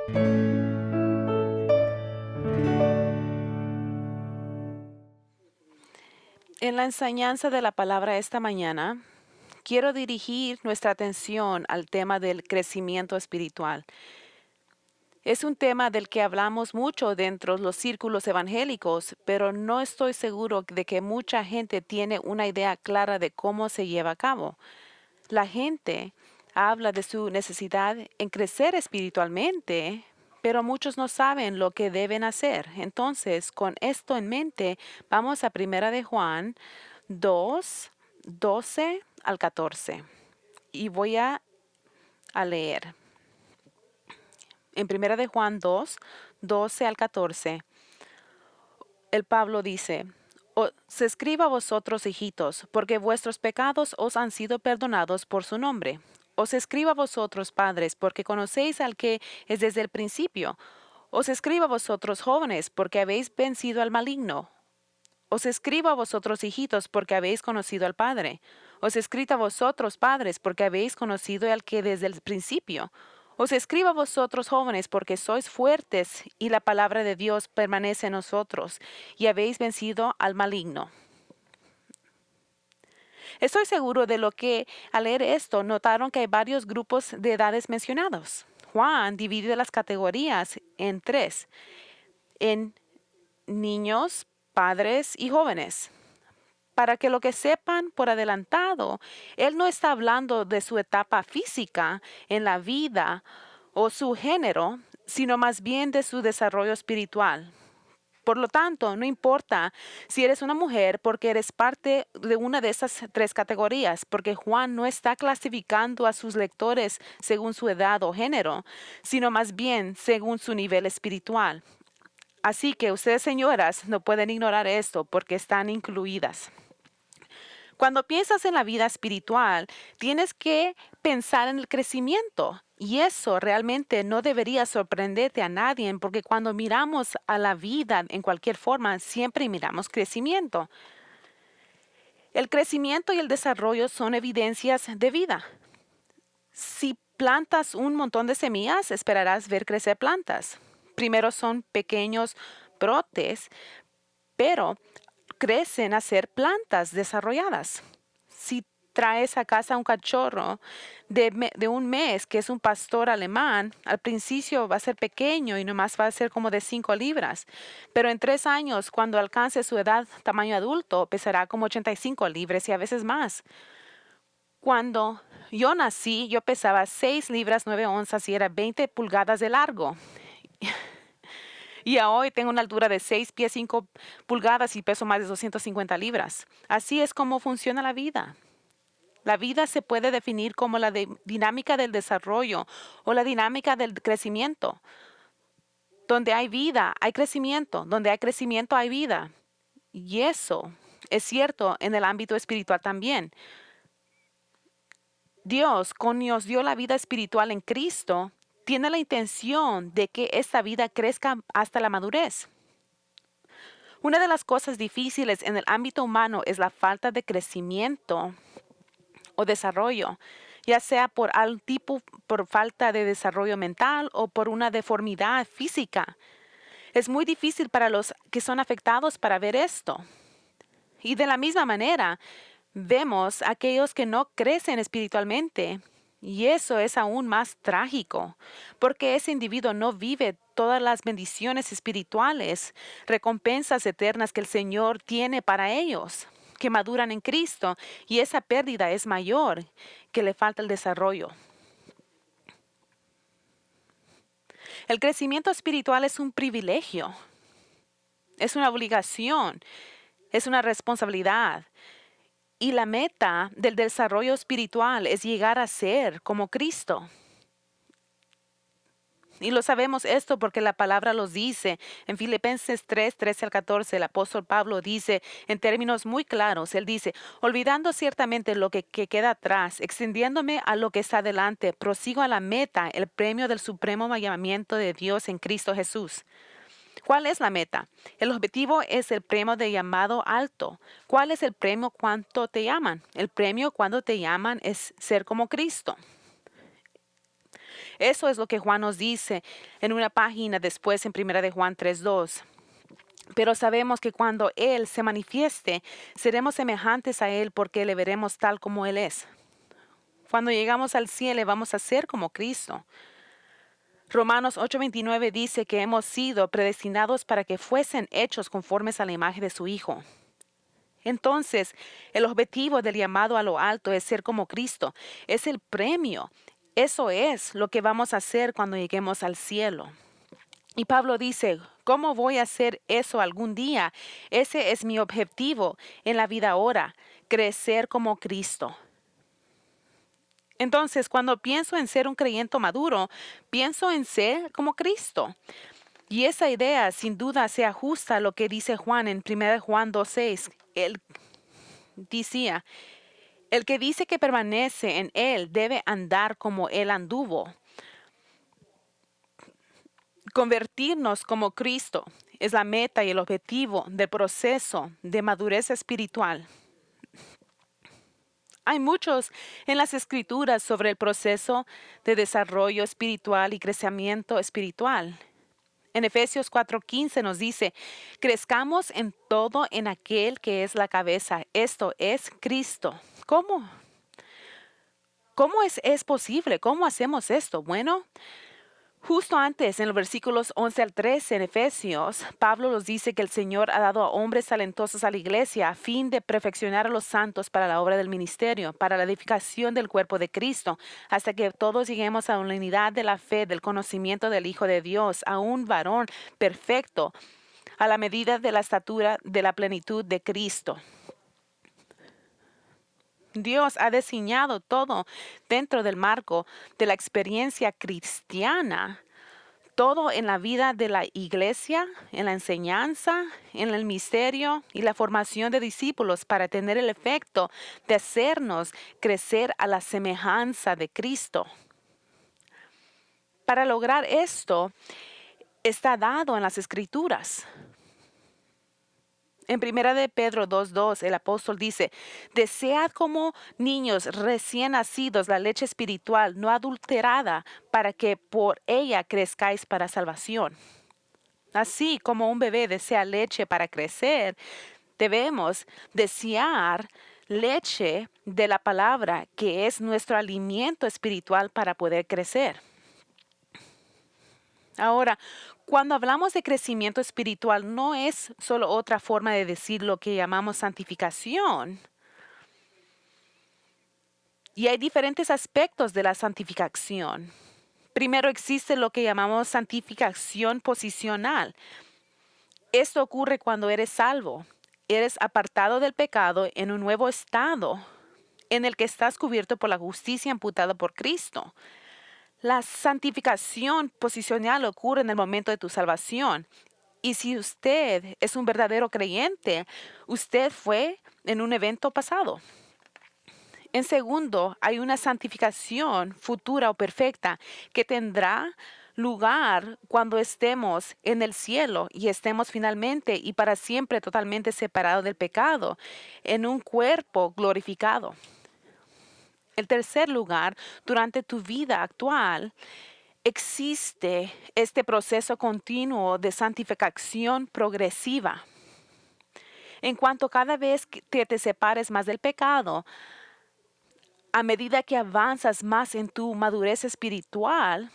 En la enseñanza de la palabra esta mañana, quiero dirigir nuestra atención al tema del crecimiento espiritual. Es un tema del que hablamos mucho dentro de los círculos evangélicos, pero no estoy seguro de que mucha gente tiene una idea clara de cómo se lleva a cabo. La gente habla de su necesidad en crecer espiritualmente, pero muchos no saben lo que deben hacer. Entonces, con esto en mente, vamos a Primera de Juan 2, 12 al 14. Y voy a leer. En Primera de Juan 2, 12 al 14, el Pablo dice: Os escribo a vosotros, hijitos, porque vuestros pecados os han sido perdonados por su nombre. Os escribo a vosotros, padres, porque conocéis al que es desde el principio. Os escribo a vosotros, jóvenes, porque habéis vencido al maligno. Os escribo a vosotros, hijitos, porque habéis conocido al Padre. Os he escrito a vosotros, padres, porque habéis conocido al que desde el principio. Os escribo a vosotros, jóvenes, porque sois fuertes y la palabra de Dios permanece en nosotros, y habéis vencido al maligno. Estoy seguro de lo que al leer esto notaron que hay varios grupos de edades mencionados. Juan divide las categorías en tres: en niños, padres y jóvenes. Para que lo que sepan por adelantado, él no está hablando de su etapa física en la vida o su género, sino más bien de su desarrollo espiritual. Por lo tanto, no importa si eres una mujer porque eres parte de una de esas tres categorías, porque Juan no está clasificando a sus lectores según su edad o género, sino más bien según su nivel espiritual. Así que ustedes, señoras, no pueden ignorar esto porque están incluidas. Cuando piensas en la vida espiritual, tienes que pensar en el crecimiento. Y eso realmente no debería sorprenderte a nadie, porque cuando miramos a la vida en cualquier forma, siempre miramos crecimiento. El crecimiento y el desarrollo son evidencias de vida. Si plantas un montón de semillas, esperarás ver crecer plantas. Primero son pequeños brotes, pero crecen a ser plantas desarrolladas. Si traes a casa un cachorro de un mes que es un pastor alemán, al principio va a ser pequeño y nomás va a ser como de 5 libras. Pero en 3 años, cuando alcance su edad tamaño adulto, pesará como 85 libras y a veces más. Cuando yo nací, yo pesaba 6 libras 9 onzas y era 20 pulgadas de largo. Y hoy tengo una altura de 6 pies 5 pulgadas y peso más de 250 libras. Así es como funciona la vida. La vida se puede definir como la dinámica del desarrollo o la dinámica del crecimiento. Donde hay vida, hay crecimiento. Donde hay crecimiento, hay vida. Y eso es cierto en el ámbito espiritual también. Dios, cuando nos dio la vida espiritual en Cristo, tiene la intención de que esta vida crezca hasta la madurez. Una de las cosas difíciles en el ámbito humano es la falta de crecimiento o desarrollo, ya sea por por falta de desarrollo mental o por una deformidad física. Es muy difícil para los que son afectados para ver esto. Y de la misma manera, vemos a aquellos que no crecen espiritualmente. Y eso es aún más trágico, porque ese individuo no vive todas las bendiciones espirituales, recompensas eternas que el Señor tiene para ellos, que maduran en Cristo, y esa pérdida es mayor, que le falta el desarrollo. El crecimiento espiritual es un privilegio, es una obligación, es una responsabilidad. Y la meta del desarrollo espiritual es llegar a ser como Cristo. Y lo sabemos esto porque la palabra los dice. En Filipenses 3, 13 al 14, el apóstol Pablo dice en términos muy claros, él dice: olvidando ciertamente lo que queda atrás, extendiéndome a lo que está delante, prosigo a la meta, el premio del supremo llamamiento de Dios en Cristo Jesús. ¿Cuál es la meta? El objetivo es el premio de llamado alto. ¿Cuál es el premio cuando te llaman? El premio cuando te llaman es ser como Cristo. Eso es lo que Juan nos dice en una página después en 1 Juan 3:2. Pero sabemos que cuando Él se manifieste, seremos semejantes a Él porque le veremos tal como Él es. Cuando llegamos al cielo, vamos a ser como Cristo. Romanos 8:29 dice que hemos sido predestinados para que fuesen hechos conformes a la imagen de su Hijo. Entonces, el objetivo del llamado a lo alto es ser como Cristo. Es el premio. Eso es lo que vamos a hacer cuando lleguemos al cielo. Y Pablo dice, ¿cómo voy a hacer eso algún día? Ese es mi objetivo en la vida ahora, crecer como Cristo. Entonces, cuando pienso en ser un creyente maduro, pienso en ser como Cristo. Y esa idea sin duda se ajusta a lo que dice Juan en 1 Juan 2:6. Él decía, el que dice que permanece en Él debe andar como Él anduvo. Convertirnos como Cristo es la meta y el objetivo del proceso de madurez espiritual. Hay muchos en las Escrituras sobre el proceso de desarrollo espiritual y crecimiento espiritual. En Efesios 4:15 nos dice, crezcamos en todo en aquel que es la cabeza, esto es Cristo. ¿Cómo? ¿Cómo es posible? ¿Cómo hacemos esto? Bueno, justo antes, en los versículos 11 al 13 en Efesios, Pablo nos dice que el Señor ha dado a hombres talentosos a la iglesia a fin de perfeccionar a los santos para la obra del ministerio, para la edificación del cuerpo de Cristo, hasta que todos lleguemos a la unidad de la fe, del conocimiento del Hijo de Dios, a un varón perfecto, a la medida de la estatura de la plenitud de Cristo. Dios ha diseñado todo dentro del marco de la experiencia cristiana, todo en la vida de la iglesia, en la enseñanza, en el misterio y la formación de discípulos para tener el efecto de hacernos crecer a la semejanza de Cristo. Para lograr esto, está dado en las Escrituras. En 1 de Pedro 2:2, el apóstol dice, desead como niños recién nacidos la leche espiritual no adulterada para que por ella crezcáis para salvación. Así como un bebé desea leche para crecer, debemos desear leche de la palabra que es nuestro alimento espiritual para poder crecer. Ahora, cuando hablamos de crecimiento espiritual, no es solo otra forma de decir lo que llamamos santificación. Y hay diferentes aspectos de la santificación. Primero existe lo que llamamos santificación posicional. Esto ocurre cuando eres salvo. Eres apartado del pecado en un nuevo estado en el que estás cubierto por la justicia imputada por Cristo. La santificación posicional ocurre en el momento de tu salvación. Y si usted es un verdadero creyente, usted fue en un evento pasado. En segundo, hay una santificación futura o perfecta que tendrá lugar cuando estemos en el cielo y estemos finalmente y para siempre totalmente separados del pecado en un cuerpo glorificado. En tercer lugar, durante tu vida actual, existe este proceso continuo de santificación progresiva. En cuanto cada vez que te separes más del pecado, a medida que avanzas más en tu madurez espiritual,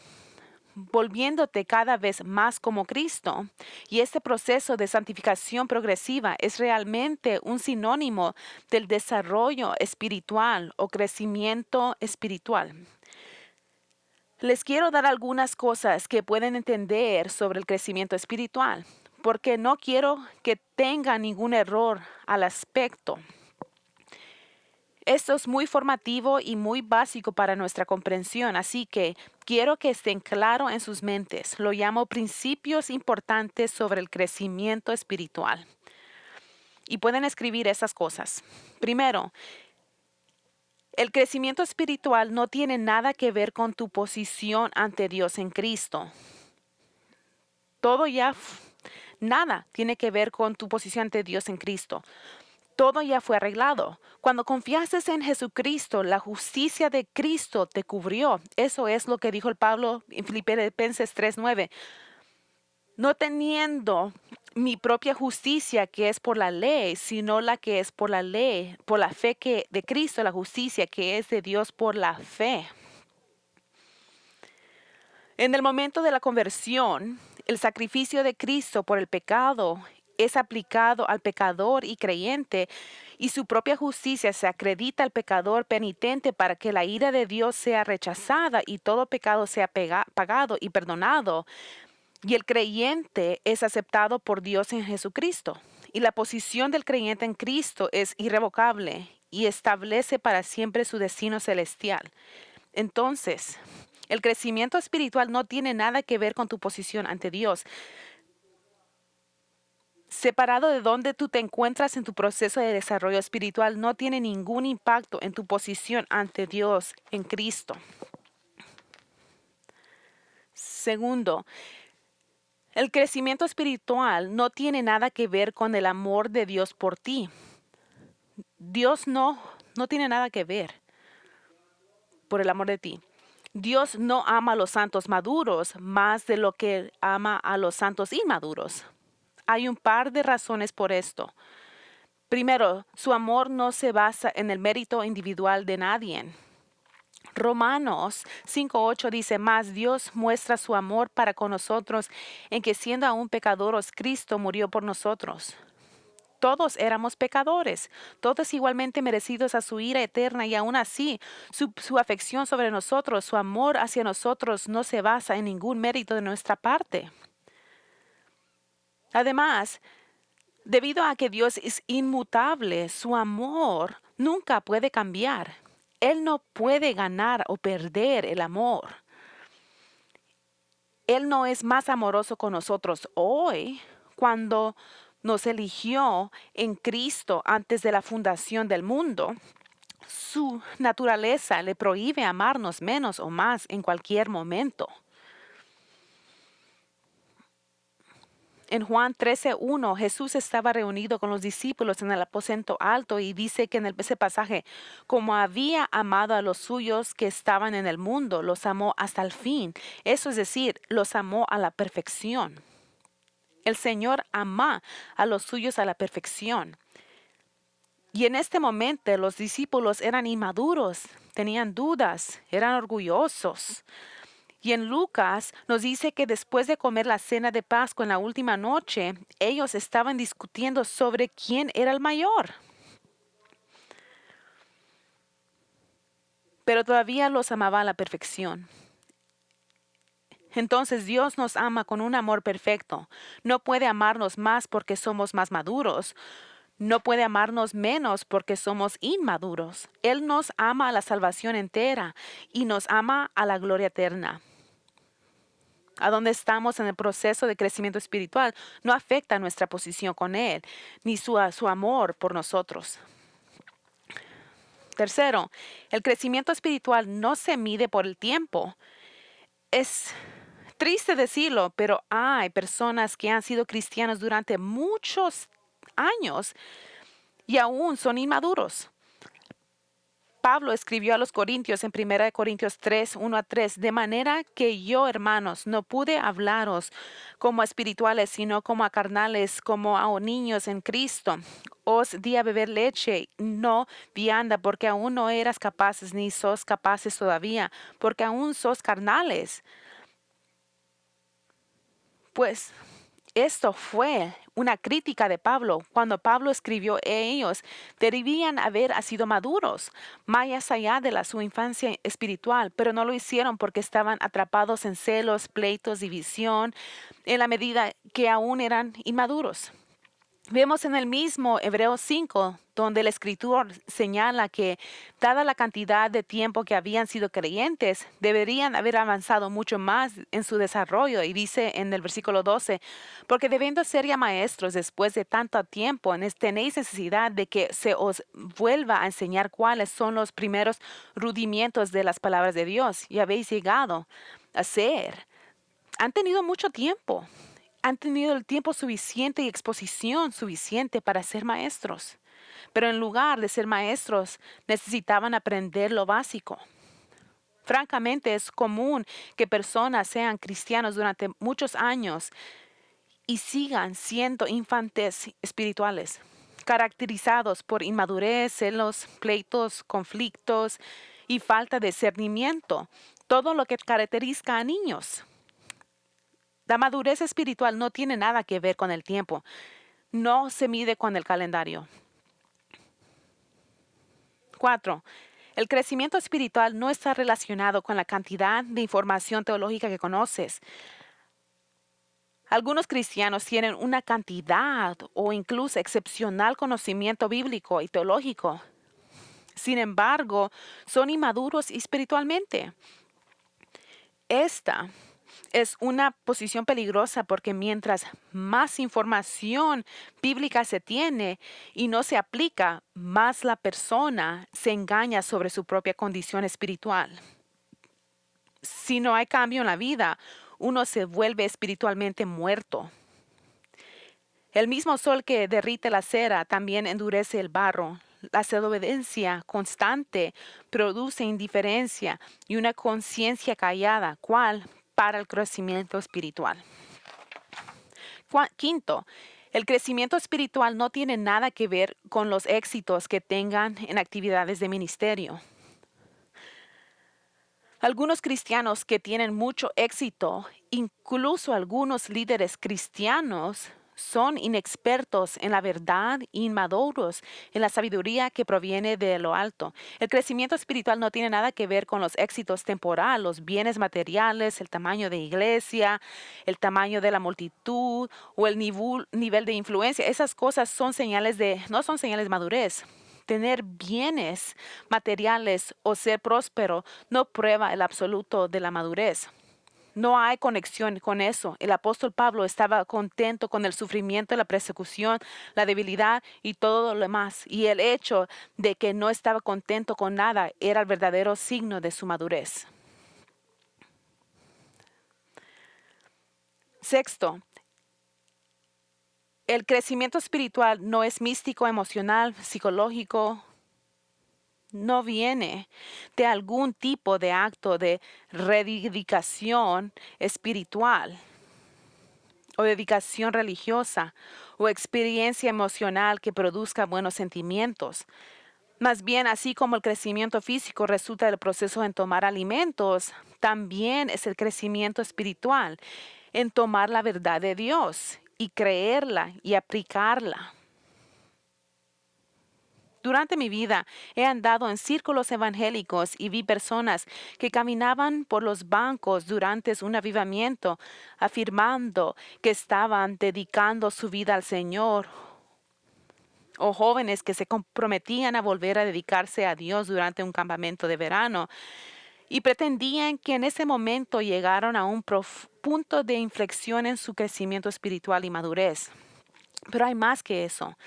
volviéndote cada vez más como Cristo. Y este proceso de santificación progresiva es realmente un sinónimo del desarrollo espiritual o crecimiento espiritual. Les quiero dar algunas cosas que pueden entender sobre el crecimiento espiritual, porque no quiero que tengan ningún error al aspecto. Esto es muy formativo y muy básico para nuestra comprensión, así que quiero que estén claros en sus mentes. Lo llamo principios importantes sobre el crecimiento espiritual. Y pueden escribir esas cosas. Primero, el crecimiento espiritual no tiene nada que ver con tu posición ante Dios en Cristo. Nada tiene que ver con tu posición ante Dios en Cristo. Todo ya fue arreglado. Cuando confiaste en Jesucristo, la justicia de Cristo te cubrió. Eso es lo que dijo el Pablo en Filipenses 3:9. No teniendo mi propia justicia que es por la ley, sino la que es por la ley, por la fe que de Cristo, la justicia que es de Dios por la fe. En el momento de la conversión, el sacrificio de Cristo por el pecado es aplicado al pecador y creyente, y su propia justicia se acredita al pecador penitente para que la ira de Dios sea rechazada y todo pecado sea pagado y perdonado. Y el creyente es aceptado por Dios en Jesucristo. Y la posición del creyente en Cristo es irrevocable y establece para siempre su destino celestial. Entonces, el crecimiento espiritual no tiene nada que ver con tu posición ante Dios. Separado de donde tú te encuentras en tu proceso de desarrollo espiritual, no tiene ningún impacto en tu posición ante Dios en Cristo. Segundo, el crecimiento espiritual no tiene nada que ver con el amor de Dios por ti. Dios no tiene nada que ver por el amor de ti. Dios no ama a los santos maduros más de lo que ama a los santos inmaduros. Hay un par de razones por esto. Primero, su amor no se basa en el mérito individual de nadie. Romanos 5:8 dice, mas Dios muestra su amor para con nosotros en que siendo aún pecadores, Cristo murió por nosotros. Todos éramos pecadores, todos igualmente merecidos a su ira eterna, y aún así su afección sobre nosotros, su amor hacia nosotros no se basa en ningún mérito de nuestra parte. Además, debido a que Dios es inmutable, su amor nunca puede cambiar. Él no puede ganar o perder el amor. Él no es más amoroso con nosotros hoy cuando nos eligió en Cristo antes de la fundación del mundo. Su naturaleza le prohíbe amarnos menos o más en cualquier momento. En Juan 13:1, Jesús estaba reunido con los discípulos en el aposento alto y dice que en ese pasaje, como había amado a los suyos que estaban en el mundo, los amó hasta el fin. Eso es decir, los amó a la perfección. El Señor ama a los suyos a la perfección. Y en este momento los discípulos eran inmaduros, tenían dudas, eran orgullosos. Y en Lucas nos dice que después de comer la cena de Pascua en la última noche, ellos estaban discutiendo sobre quién era el mayor. Pero todavía los amaba a la perfección. Entonces Dios nos ama con un amor perfecto. No puede amarnos más porque somos más maduros. No puede amarnos menos porque somos inmaduros. Él nos ama a la salvación entera y nos ama a la gloria eterna. A donde estamos en el proceso de crecimiento espiritual no afecta nuestra posición con Él, ni su amor por nosotros. Tercero, el crecimiento espiritual no se mide por el tiempo. Es triste decirlo, pero hay personas que han sido cristianos durante muchos años y aún son inmaduros. Pablo escribió a los Corintios en 1 Corintios 3:1-3, de manera que yo, hermanos, no pude hablaros como a espirituales, sino como a carnales, como a niños en Cristo. Os di a beber leche, no vianda, porque aún no eras capaces, ni sos capaces todavía, porque aún sos carnales. Pues esto fue una crítica de Pablo. Cuando Pablo escribió, ellos debían haber sido maduros, más allá de su infancia espiritual, pero no lo hicieron porque estaban atrapados en celos, pleitos, división, en la medida que aún eran inmaduros. Vemos en el mismo Hebreos 5, donde el escritor señala que, dada la cantidad de tiempo que habían sido creyentes, deberían haber avanzado mucho más en su desarrollo. Y dice en el versículo 12, porque debiendo ser ya maestros después de tanto tiempo, tenéis necesidad de que se os vuelva a enseñar cuáles son los primeros rudimientos de las palabras de Dios. Y habéis llegado a ser. Han tenido mucho tiempo. Han tenido el tiempo suficiente y exposición suficiente para ser maestros. pero en lugar de ser maestros, necesitaban aprender lo básico. Francamente, es común que personas sean cristianos durante muchos años y sigan siendo infantes espirituales, caracterizados por inmadurez, celos, pleitos, conflictos y falta de discernimiento, todo lo que caracteriza a niños. La madurez espiritual no tiene nada que ver con el tiempo, no se mide con el calendario. 4. El crecimiento espiritual no está relacionado con la cantidad de información teológica que conoces. Algunos cristianos tienen una cantidad o incluso excepcional conocimiento bíblico y teológico. Sin embargo, son inmaduros espiritualmente. Esta es una posición peligrosa porque mientras más información bíblica se tiene y no se aplica, más la persona se engaña sobre su propia condición espiritual. Si no hay cambio en la vida, uno se vuelve espiritualmente muerto. El mismo sol que derrite la cera también endurece el barro. La desobediencia constante produce indiferencia y una conciencia callada, cual para el crecimiento espiritual. Quinto, el crecimiento espiritual no tiene nada que ver con los éxitos que tengan en actividades de ministerio. Algunos cristianos que tienen mucho éxito, incluso algunos líderes cristianos, son inexpertos en la verdad e inmaduros en la sabiduría que proviene de lo alto. El crecimiento espiritual no tiene nada que ver con los éxitos temporales, los bienes materiales, el tamaño de iglesia, el tamaño de la multitud o el nivel de influencia. Esas cosas no son señales de madurez. Tener bienes materiales o ser próspero no prueba el absoluto de la madurez. No hay conexión con eso. El apóstol Pablo estaba contento con el sufrimiento, la persecución, la debilidad y todo lo demás. Y el hecho de que no estaba contento con nada era el verdadero signo de su madurez. Sexto, el crecimiento espiritual no es místico, emocional, psicológico. No viene de algún tipo de acto de rededicación espiritual o dedicación religiosa o experiencia emocional que produzca buenos sentimientos. Más bien, así como el crecimiento físico resulta del proceso en tomar alimentos, también es el crecimiento espiritual en tomar la verdad de Dios y creerla y aplicarla. Durante mi vida he andado en círculos evangélicos y vi personas que caminaban por los bancos durante un avivamiento, afirmando que estaban dedicando su vida al Señor, o jóvenes que se comprometían a volver a dedicarse a Dios durante un campamento de verano y pretendían que en ese momento llegaron a un punto de inflexión en su crecimiento espiritual y madurez. Pero hay más que eso.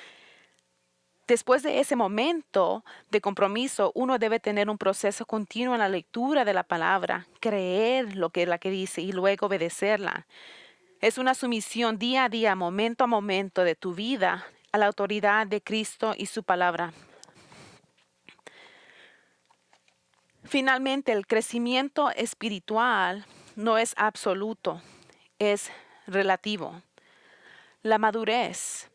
Después de ese momento de compromiso, uno debe tener un proceso continuo en la lectura de la palabra, creer lo que la que dice y luego obedecerla. Es una sumisión día a día, momento a momento de tu vida a la autoridad de Cristo y su palabra. Finalmente, el crecimiento espiritual no es absoluto, es relativo. La madurez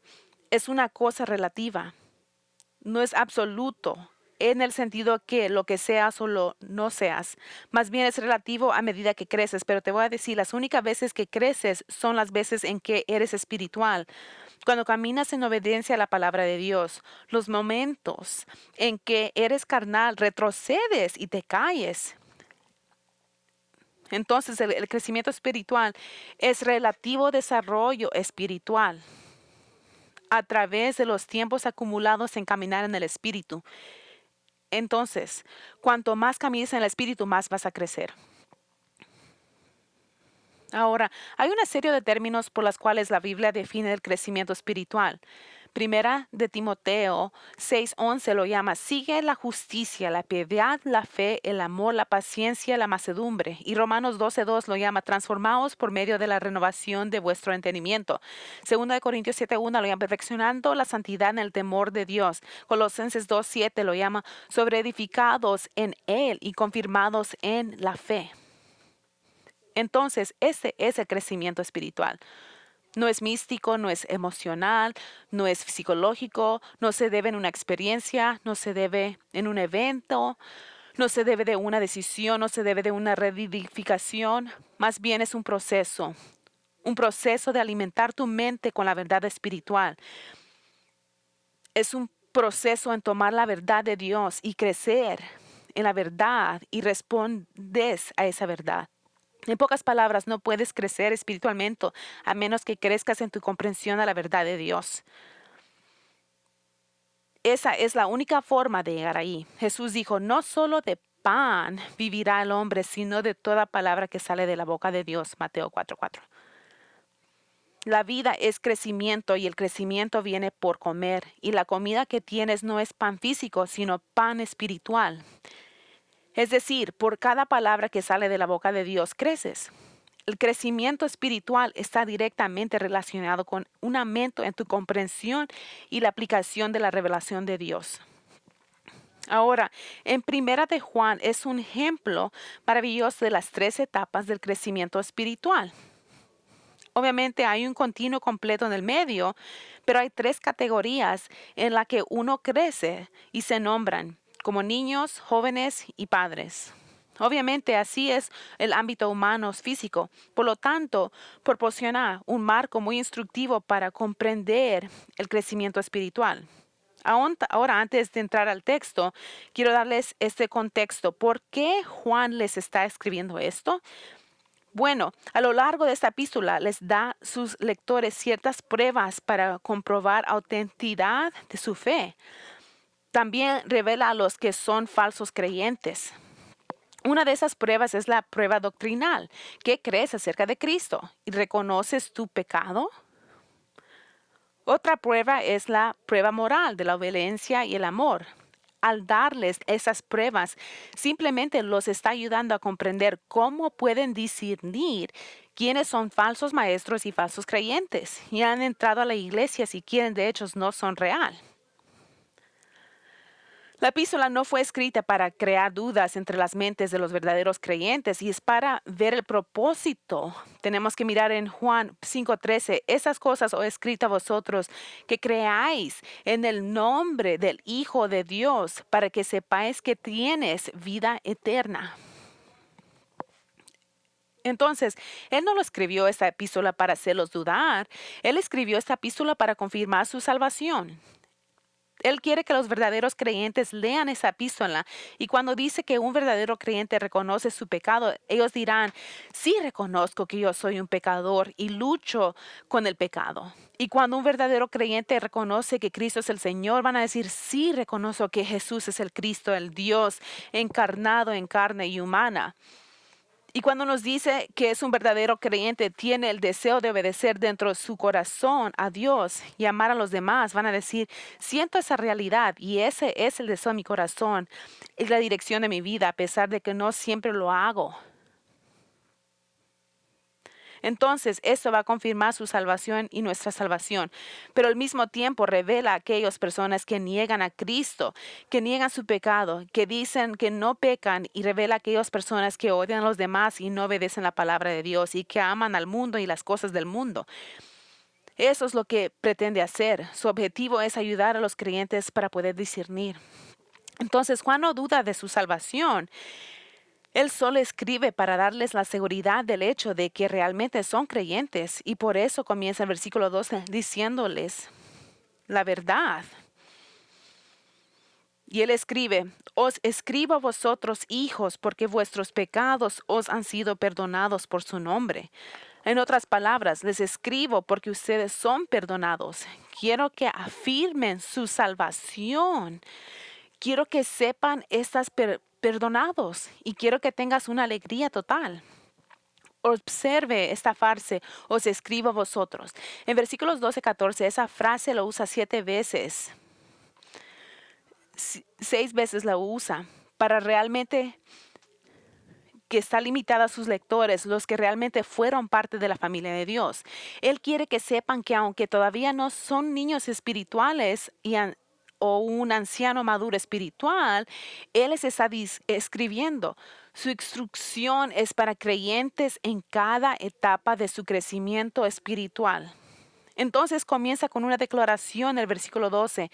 es una cosa relativa. No es absoluto en el sentido que lo que seas o lo no seas. Más bien es relativo a medida que creces. Pero te voy a decir, las únicas veces que creces son las veces en que eres espiritual. Cuando caminas en obediencia a la palabra de Dios, los momentos en que eres carnal, retrocedes y te caes. Entonces el crecimiento espiritual es relativo desarrollo espiritual a través de los tiempos acumulados en caminar en el Espíritu. Entonces, cuanto más camines en el Espíritu, más vas a crecer. Ahora, hay una serie de términos por las cuales la Biblia define el crecimiento espiritual, Primera de Timoteo 6:11 lo llama, sigue la justicia, la piedad, la fe, el amor, la paciencia, la mansedumbre. Y Romanos 12:2 lo llama, transformaos por medio de la renovación de vuestro entendimiento. Segunda de Corintios 7:1 lo llama, perfeccionando la santidad en el temor de Dios. Colosenses 2:7 lo llama, sobreedificados en Él y confirmados en la fe. Entonces, ese es el crecimiento espiritual. No es místico, no es emocional, no es psicológico, no se debe en una experiencia, no se debe en un evento, no se debe de una decisión, no se debe de una reedificación. Más bien es un proceso de alimentar tu mente con la verdad espiritual. Es un proceso en tomar la verdad de Dios y crecer en la verdad y respondes a esa verdad. En pocas palabras, no puedes crecer espiritualmente a menos que crezcas en tu comprensión de la verdad de Dios. Esa es la única forma de llegar ahí. Jesús dijo, no solo de pan vivirá el hombre, sino de toda palabra que sale de la boca de Dios. Mateo 4:4. La vida es crecimiento y el crecimiento viene por comer. Y la comida que tienes no es pan físico, sino pan espiritual. Es decir, por cada palabra que sale de la boca de Dios creces. El crecimiento espiritual está directamente relacionado con un aumento en tu comprensión y la aplicación de la revelación de Dios. Ahora, en Primera de Juan es un ejemplo maravilloso de las 3 etapas del crecimiento espiritual. Obviamente hay un continuo completo en el medio, pero hay 3 categorías en las que uno crece y se nombran como niños, jóvenes y padres. Obviamente así es el ámbito humano físico. Por lo tanto, proporciona un marco muy instructivo para comprender el crecimiento espiritual. Ahora, antes de entrar al texto, quiero darles este contexto. ¿Por qué Juan les está escribiendo esto? Bueno, a lo largo de esta epístola les da a sus lectores ciertas pruebas para comprobar autenticidad de su fe. También revela a los que son falsos creyentes. Una de esas pruebas es la prueba doctrinal. ¿Qué crees acerca de Cristo? ¿Y reconoces tu pecado? Otra prueba es la prueba moral de la obediencia y el amor. Al darles esas pruebas, simplemente los está ayudando a comprender cómo pueden discernir quiénes son falsos maestros y falsos creyentes. Y han entrado a la iglesia si quieren, de hecho, no son real. La epístola no fue escrita para crear dudas entre las mentes de los verdaderos creyentes y es para ver el propósito. Tenemos que mirar en Juan 5:13, esas cosas os he escrito a vosotros que creáis en el nombre del Hijo de Dios para que sepáis que tienes vida eterna. Entonces, Él no lo escribió esta epístola para hacerlos dudar, Él escribió esta epístola para confirmar su salvación. Él quiere que los verdaderos creyentes lean esa epístola y cuando dice que un verdadero creyente reconoce su pecado, ellos dirán, sí reconozco que yo soy un pecador y lucho con el pecado. Y cuando un verdadero creyente reconoce que Cristo es el Señor, van a decir, sí reconozco que Jesús es el Cristo, el Dios encarnado en carne y humana. Y cuando nos dice que es un verdadero creyente, tiene el deseo de obedecer dentro de su corazón a Dios y amar a los demás, van a decir, siento esa realidad y ese es el deseo de mi corazón, es la dirección de mi vida, a pesar de que no siempre lo hago. Entonces, esto va a confirmar su salvación y nuestra salvación, pero al mismo tiempo revela a aquellas personas que niegan a Cristo, que niegan su pecado, que dicen que no pecan y revela a aquellas personas que odian a los demás y no obedecen la palabra de Dios y que aman al mundo y las cosas del mundo. Eso es lo que pretende hacer. Su objetivo es ayudar a los creyentes para poder discernir. Entonces, Juan no duda de su salvación. Él solo escribe para darles la seguridad del hecho de que realmente son creyentes y por eso comienza el versículo 12 diciéndoles la verdad. Y él escribe, os escribo a vosotros hijos porque vuestros pecados os han sido perdonados por su nombre. En otras palabras, les escribo porque ustedes son perdonados. Quiero que afirmen su salvación. Quiero que sepan estas perdonados y quiero que tengas una alegría total. observe esta frase, os escribo a vosotros. En versículos 12 y 14, esa frase lo usa 7 veces. 6 veces la usa para realmente que está limitada a sus lectores, los que realmente fueron parte de la familia de Dios. Él quiere que sepan que aunque todavía no son niños espirituales o un anciano maduro espiritual, Él les está escribiendo. Su instrucción es para creyentes en cada etapa de su crecimiento espiritual. Entonces comienza con una declaración en el versículo 12.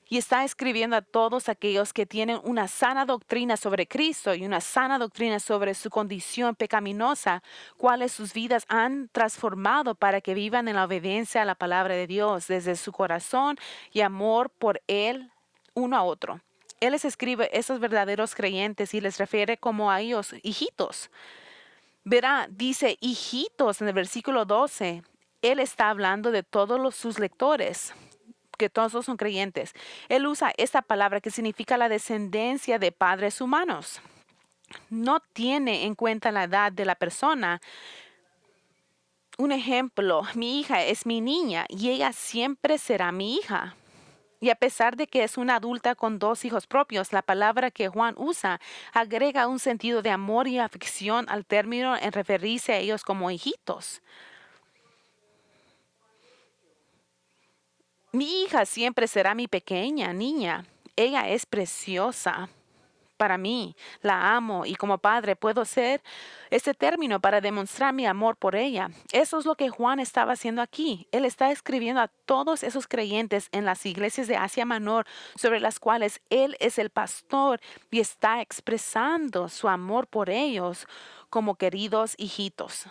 Y está escribiendo a todos aquellos que tienen una sana doctrina sobre Cristo y una sana doctrina sobre su condición pecaminosa, cuales sus vidas han transformado para que vivan en la obediencia a la palabra de Dios desde su corazón y amor por Él uno a otro. Él les escribe a esos verdaderos creyentes y les refiere como a ellos, hijitos. Verá, dice hijitos en el versículo 12. Él está hablando de todos sus lectores, que todos son creyentes. Él usa esta palabra que significa la descendencia de padres humanos. No tiene en cuenta la edad de la persona. Un ejemplo, mi hija es mi niña y ella siempre será mi hija. Y a pesar de que es una adulta con 2 hijos propios, la palabra que Juan usa agrega un sentido de amor y afección al término en referirse a ellos como hijitos. Mi hija siempre será mi pequeña niña. Ella es preciosa para mí. La amo y como padre puedo ser este término para demostrar mi amor por ella. Eso es lo que Juan estaba haciendo aquí. Él está escribiendo a todos esos creyentes en las iglesias de Asia Menor sobre las cuales él es el pastor y está expresando su amor por ellos como queridos hijitos.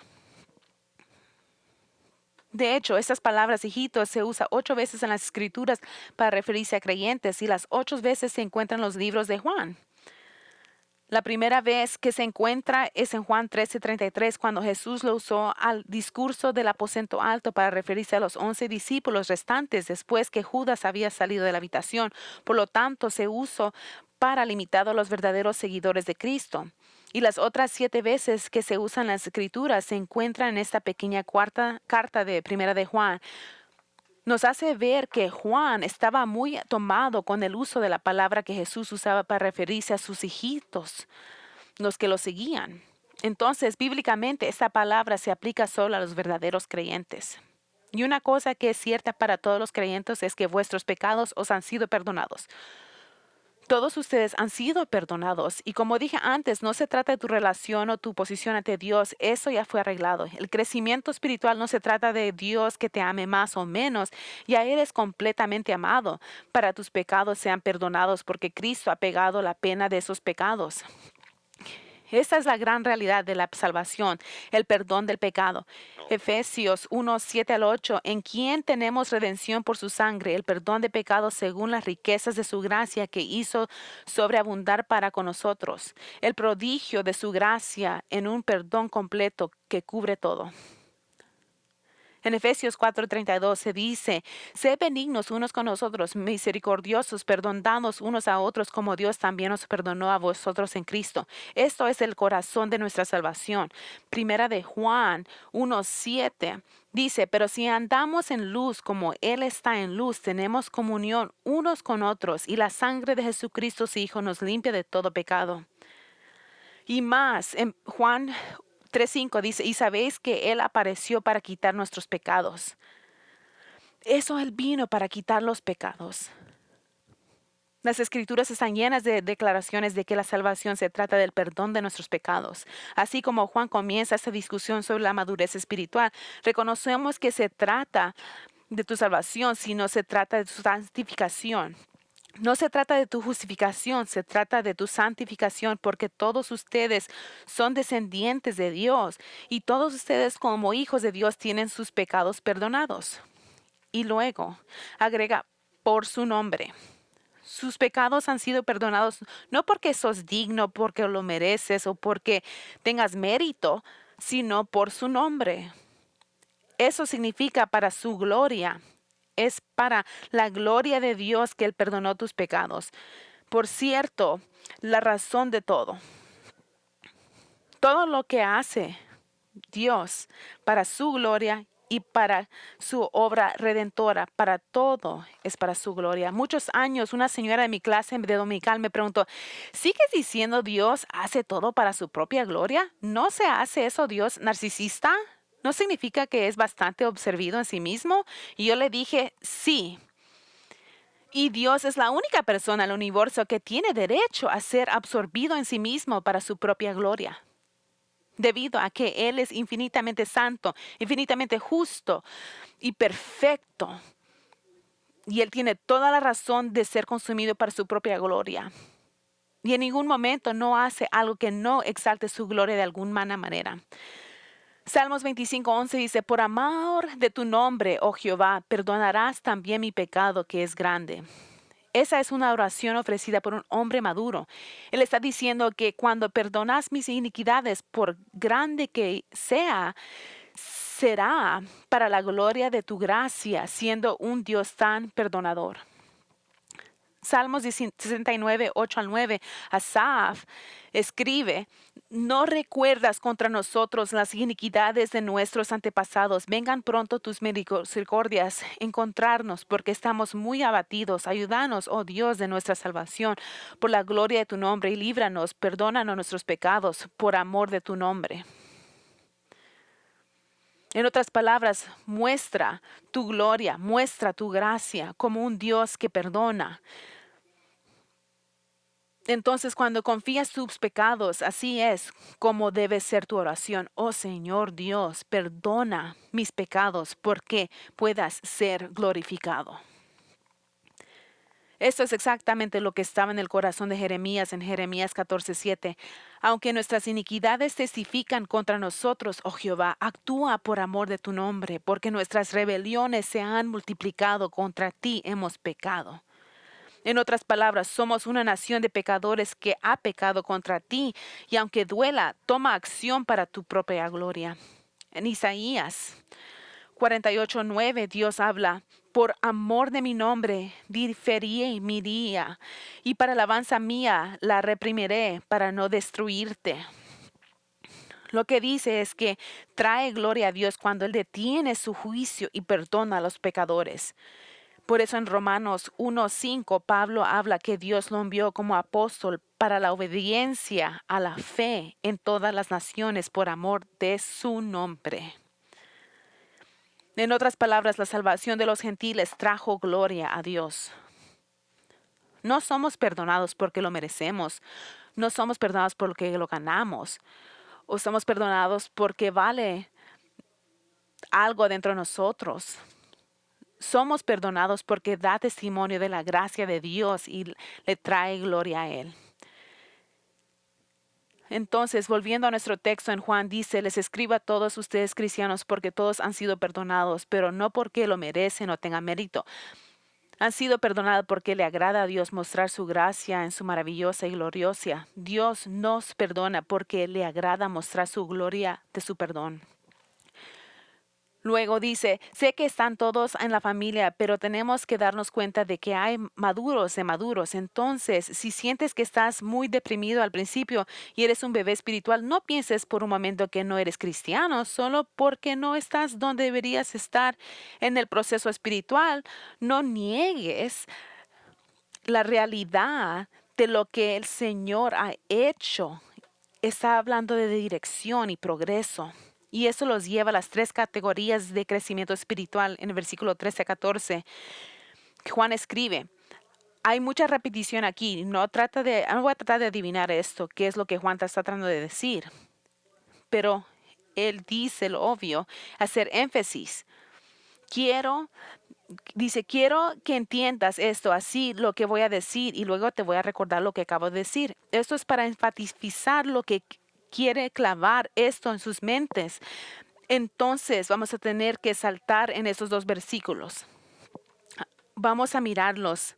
De hecho, estas palabras hijitos se usa 8 veces en las escrituras para referirse a creyentes y las 8 veces se encuentran en los libros de Juan. La primera vez que se encuentra es en Juan 13:33, cuando Jesús lo usó al discurso del aposento alto para referirse a los 11 discípulos restantes después que Judas había salido de la habitación. Por lo tanto, se usó para limitado a los verdaderos seguidores de Cristo. Y las otras 7 veces que se usan las escrituras se encuentran en esta pequeña cuarta carta de Primera de Juan. Nos hace ver que Juan estaba muy tomado con el uso de la palabra que Jesús usaba para referirse a sus hijitos, los que lo seguían. Entonces, bíblicamente, esta palabra se aplica solo a los verdaderos creyentes. Y una cosa que es cierta para todos los creyentes es que vuestros pecados os han sido perdonados. Todos ustedes han sido perdonados y como dije antes, no se trata de tu relación o tu posición ante Dios, eso ya fue arreglado. El crecimiento espiritual no se trata de Dios que te ame más o menos, ya eres completamente amado. Para tus pecados sean perdonados porque Cristo ha pagado la pena de esos pecados. Esta es la gran realidad de la salvación, el perdón del pecado. Efesios 1:7-8, en quien tenemos redención por su sangre, el perdón de pecados según las riquezas de su gracia que hizo sobreabundar para con nosotros. El prodigio de su gracia en un perdón completo que cubre todo. En Efesios 4:32 se dice, sed benignos unos con nosotros, misericordiosos, perdonándonos unos a otros como Dios también os perdonó a vosotros en Cristo. Esto es el corazón de nuestra salvación. Primera de Juan 1:7 dice, pero si andamos en luz como Él está en luz, tenemos comunión unos con otros y la sangre de Jesucristo su Hijo nos limpia de todo pecado. Y más, en Juan 3:5 dice, y sabéis que Él apareció para quitar nuestros pecados. Eso Él vino para quitar los pecados. Las escrituras están llenas de declaraciones de que la salvación se trata del perdón de nuestros pecados. Así como Juan comienza esta discusión sobre la madurez espiritual, reconocemos que se trata de tu salvación, sino se trata de tu santificación. No se trata de tu justificación, se trata de tu santificación, porque todos ustedes son descendientes de Dios y todos ustedes como hijos de Dios tienen sus pecados perdonados. Y luego agrega por su nombre. Sus pecados han sido perdonados no porque sos digno, porque lo mereces o porque tengas mérito, sino por su nombre. Eso significa para su gloria. Es para la gloria de Dios que Él perdonó tus pecados. Por cierto, la razón de todo. Todo lo que hace Dios, para su gloria y para su obra redentora, para todo es para su gloria. Muchos años, una señora de mi clase de dominical me preguntó, ¿sigues diciendo Dios hace todo para su propia gloria? ¿No se hace eso Dios narcisista? ¿No significa que es bastante absorbido en sí mismo? Y yo le dije, sí. Y Dios es la única persona en el universo que tiene derecho a ser absorbido en sí mismo para su propia gloria, debido a que Él es infinitamente santo, infinitamente justo y perfecto. Y Él tiene toda la razón de ser consumido para su propia gloria. Y en ningún momento no hace algo que no exalte su gloria de alguna manera. Salmos 25:11 dice, por amor de tu nombre, oh Jehová, perdonarás también mi pecado que es grande. Esa es una oración ofrecida por un hombre maduro. Él está diciendo que cuando perdonas mis iniquidades, por grande que sea, será para la gloria de tu gracia, siendo un Dios tan perdonador. Salmos 69, 8 al 9, Asaf escribe, no recuerdas contra nosotros las iniquidades de nuestros antepasados. Vengan pronto tus misericordias encontrarnos, porque estamos muy abatidos. Ayúdanos, oh Dios de nuestra salvación, por la gloria de tu nombre, y líbranos, perdónanos nuestros pecados, por amor de tu nombre. En otras palabras, muestra tu gloria, muestra tu gracia como un Dios que perdona. Entonces, cuando confías tus pecados, así es como debe ser tu oración. Oh Señor Dios, perdona mis pecados porque puedas ser glorificado. Esto es exactamente lo que estaba en el corazón de Jeremías en Jeremías 14:7. Aunque nuestras iniquidades testifican contra nosotros, oh Jehová, actúa por amor de tu nombre, porque nuestras rebeliones se han multiplicado, contra ti hemos pecado. En otras palabras, somos una nación de pecadores que ha pecado contra ti, y aunque duela, toma acción para tu propia gloria. En Isaías 48:9 Dios habla, por amor de mi nombre diferiré mi día, y para alabanza mía la reprimiré para no destruirte. Lo que dice es que trae gloria a Dios cuando Él detiene su juicio y perdona a los pecadores. Por eso en Romanos 1:5 Pablo habla que Dios lo envió como apóstol para la obediencia a la fe en todas las naciones por amor de su nombre. En otras palabras, la salvación de los gentiles trajo gloria a Dios. No somos perdonados porque lo merecemos. No somos perdonados porque lo ganamos. O somos perdonados porque vale algo dentro de nosotros. Somos perdonados porque da testimonio de la gracia de Dios y le trae gloria a Él. Entonces, volviendo a nuestro texto en Juan, dice, les escribo a todos ustedes cristianos porque todos han sido perdonados, pero no porque lo merecen o tengan mérito. Han sido perdonados porque le agrada a Dios mostrar su gracia en su maravillosa y gloriosa. Dios nos perdona porque le agrada mostrar su gloria de su perdón. Luego dice, sé que están todos en la familia, pero tenemos que darnos cuenta de que hay maduros de maduros. Entonces, si sientes que estás muy deprimido al principio y eres un bebé espiritual, no pienses por un momento que no eres cristiano, solo porque no estás donde deberías estar en el proceso espiritual. No niegues la realidad de lo que el Señor ha hecho. Está hablando de dirección y progreso. Y eso los lleva a las 3 categorías de crecimiento espiritual en el versículo 13 a 14. Juan escribe, hay mucha repetición aquí. No voy a tratar de adivinar esto, qué es lo que Juan está tratando de decir. Pero él dice lo obvio, hacer énfasis. Quiero que entiendas esto, así lo que voy a decir, y luego te voy a recordar lo que acabo de decir. Esto es para enfatizar lo que quiere clavar esto en sus mentes. Entonces vamos a tener que saltar en esos 2 versículos. Vamos a mirarlos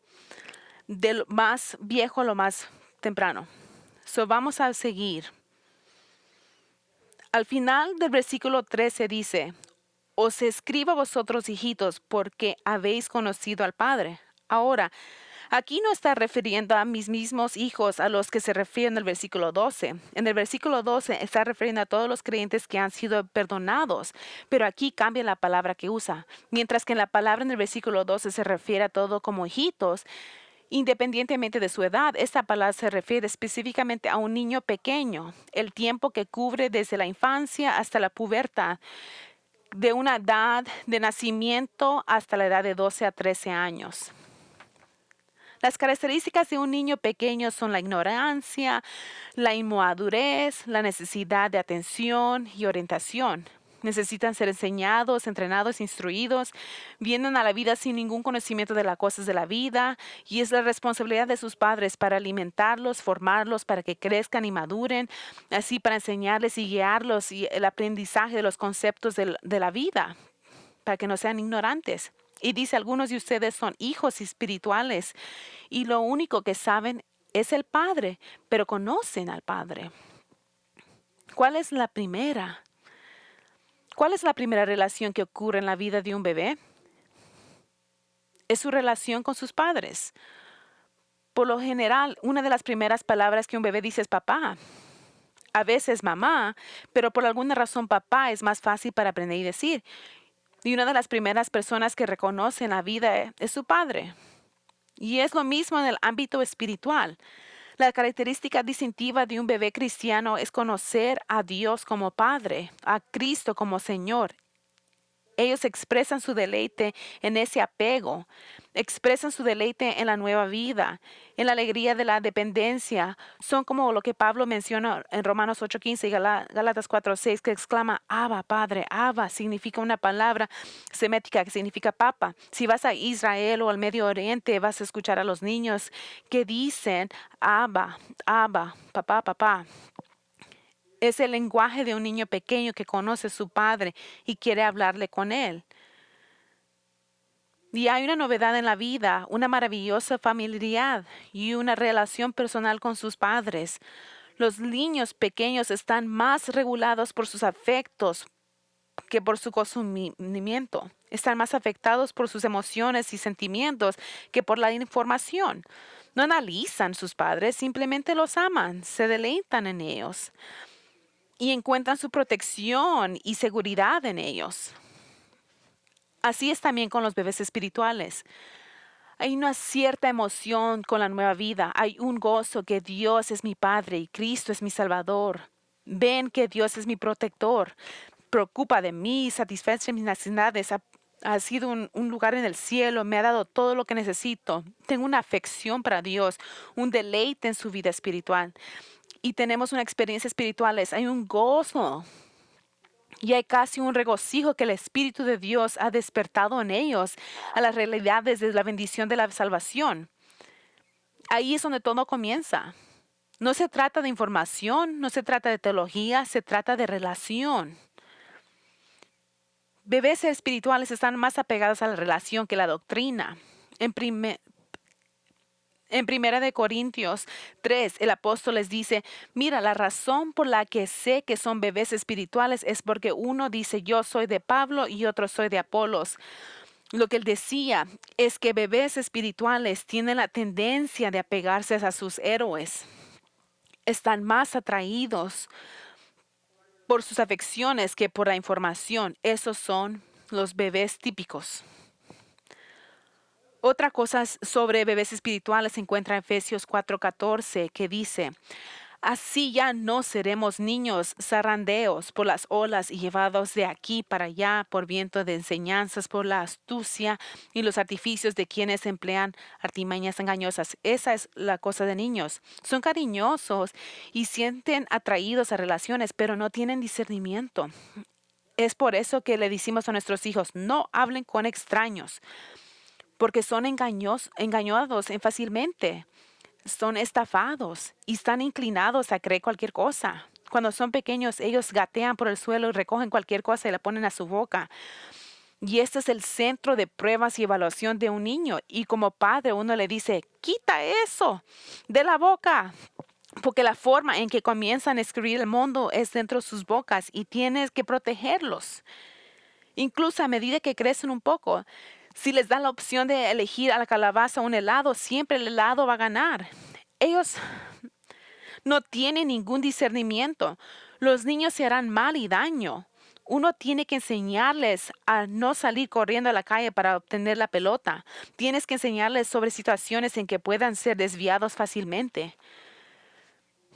del más viejo a lo más temprano. Vamos a seguir. Al final del versículo 13 dice, os escribo a vosotros, hijitos, porque habéis conocido al Padre. Ahora, Aquí no está refiriendo a mis mismos hijos a los que se refiere en el versículo 12. En el versículo 12 está refiriendo a todos los creyentes que han sido perdonados, pero aquí cambia la palabra que usa. Mientras que en la palabra en el versículo 12 se refiere a todo como hijitos, independientemente de su edad, esta palabra se refiere específicamente a un niño pequeño, el tiempo que cubre desde la infancia hasta la pubertad, de una edad de nacimiento hasta la edad de 12 a 13 años. Las características de un niño pequeño son la ignorancia, la inmadurez, la necesidad de atención y orientación. Necesitan ser enseñados, entrenados, instruidos. Vienen a la vida sin ningún conocimiento de las cosas de la vida y es la responsabilidad de sus padres para alimentarlos, formarlos, para que crezcan y maduren, así para enseñarles y guiarlos y el aprendizaje de los conceptos de la vida, para que no sean ignorantes. Y dice, algunos de ustedes son hijos espirituales y lo único que saben es el Padre, pero conocen al Padre. ¿Cuál es la primera? ¿Cuál es la primera relación que ocurre en la vida de un bebé? Es su relación con sus padres. Por lo general, una de las primeras palabras que un bebé dice es papá. A veces mamá, pero por alguna razón papá es más fácil para aprender y decir. Y una de las primeras personas que reconocen la vida es su padre. Y es lo mismo en el ámbito espiritual. La característica distintiva de un bebé cristiano es conocer a Dios como Padre, a Cristo como Señor. Ellos expresan su deleite en ese apego, expresan su deleite en la nueva vida, en la alegría de la dependencia. Son como lo que Pablo menciona en Romanos 8:15 y Gálatas 4:6, que exclama, Abba, Padre. Abba significa una palabra semética que significa papa. Si vas a Israel o al Medio Oriente, vas a escuchar a los niños que dicen, Abba, Abba, papá, papá. Es el lenguaje de un niño pequeño que conoce a su padre y quiere hablarle con él. Y hay una novedad en la vida, una maravillosa familiaridad y una relación personal con sus padres. Los niños pequeños están más regulados por sus afectos que por su consumimiento. Están más afectados por sus emociones y sentimientos que por la información. No analizan sus padres, simplemente los aman, se deleitan en ellos y encuentran su protección y seguridad en ellos. Así es también con los bebés espirituales. Hay una cierta emoción con la nueva vida. Hay un gozo que Dios es mi Padre y Cristo es mi Salvador. Ven que Dios es mi protector. Preocupa de mí, satisface mis necesidades. Ha sido un lugar en el cielo. Me ha dado todo lo que necesito. Tengo una afección para Dios, un deleite en su vida espiritual. Y tenemos una experiencia espiritual. Hay un gozo. Y hay casi un regocijo que el Espíritu de Dios ha despertado en ellos a las realidades de la bendición de la salvación. Ahí es donde todo comienza. No se trata de información, no se trata de teología, se trata de relación. Bebés espirituales están más apegados a la relación que la doctrina. En Primera de Corintios 3, el apóstol les dice, mira, la razón por la que sé que son bebés espirituales es porque uno dice, yo soy de Pablo y otro soy de Apolos. Lo que él decía es que bebés espirituales tienen la tendencia de apegarse a sus héroes. Están más atraídos por sus afecciones que por la información. Esos son los bebés típicos. Otra cosa sobre bebés espirituales se encuentra en Efesios 4:14, que dice, así ya no seremos niños zarandeos por las olas y llevados de aquí para allá por viento de enseñanzas, por la astucia y los artificios de quienes emplean artimañas engañosas. Esa es la cosa de niños. Son cariñosos y sienten atraídos a relaciones, pero no tienen discernimiento. Es por eso que le decimos a nuestros hijos, no hablen con extraños, porque son engañados fácilmente. Son estafados y están inclinados a creer cualquier cosa. Cuando son pequeños, ellos gatean por el suelo y recogen cualquier cosa y la ponen a su boca. Y este es el centro de pruebas y evaluación de un niño. Y como padre, uno le dice, quita eso de la boca. Porque la forma en que comienzan a escribir el mundo es dentro de sus bocas y tienes que protegerlos. Incluso a medida que crecen un poco, Si les da la opción de elegir a la calabaza o un helado, siempre el helado va a ganar. Ellos no tienen ningún discernimiento. Los niños se harán mal y daño. Uno tiene que enseñarles a no salir corriendo a la calle para obtener la pelota. Tienes que enseñarles sobre situaciones en que puedan ser desviados fácilmente.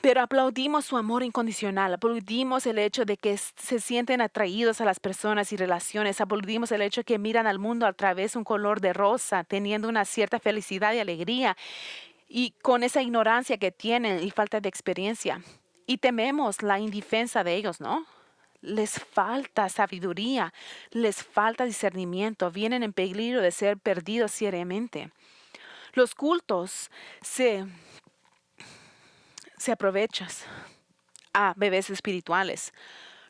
Pero aplaudimos su amor incondicional, aplaudimos el hecho de que se sienten atraídos a las personas y relaciones, aplaudimos el hecho de que miran al mundo a través de un color de rosa, teniendo una cierta felicidad y alegría, y con esa ignorancia que tienen y falta de experiencia. Y tememos la indefensa de ellos, ¿no? Les falta sabiduría, les falta discernimiento, vienen en peligro de ser perdidos seriamente. Los cultos se aprovechan a bebés espirituales.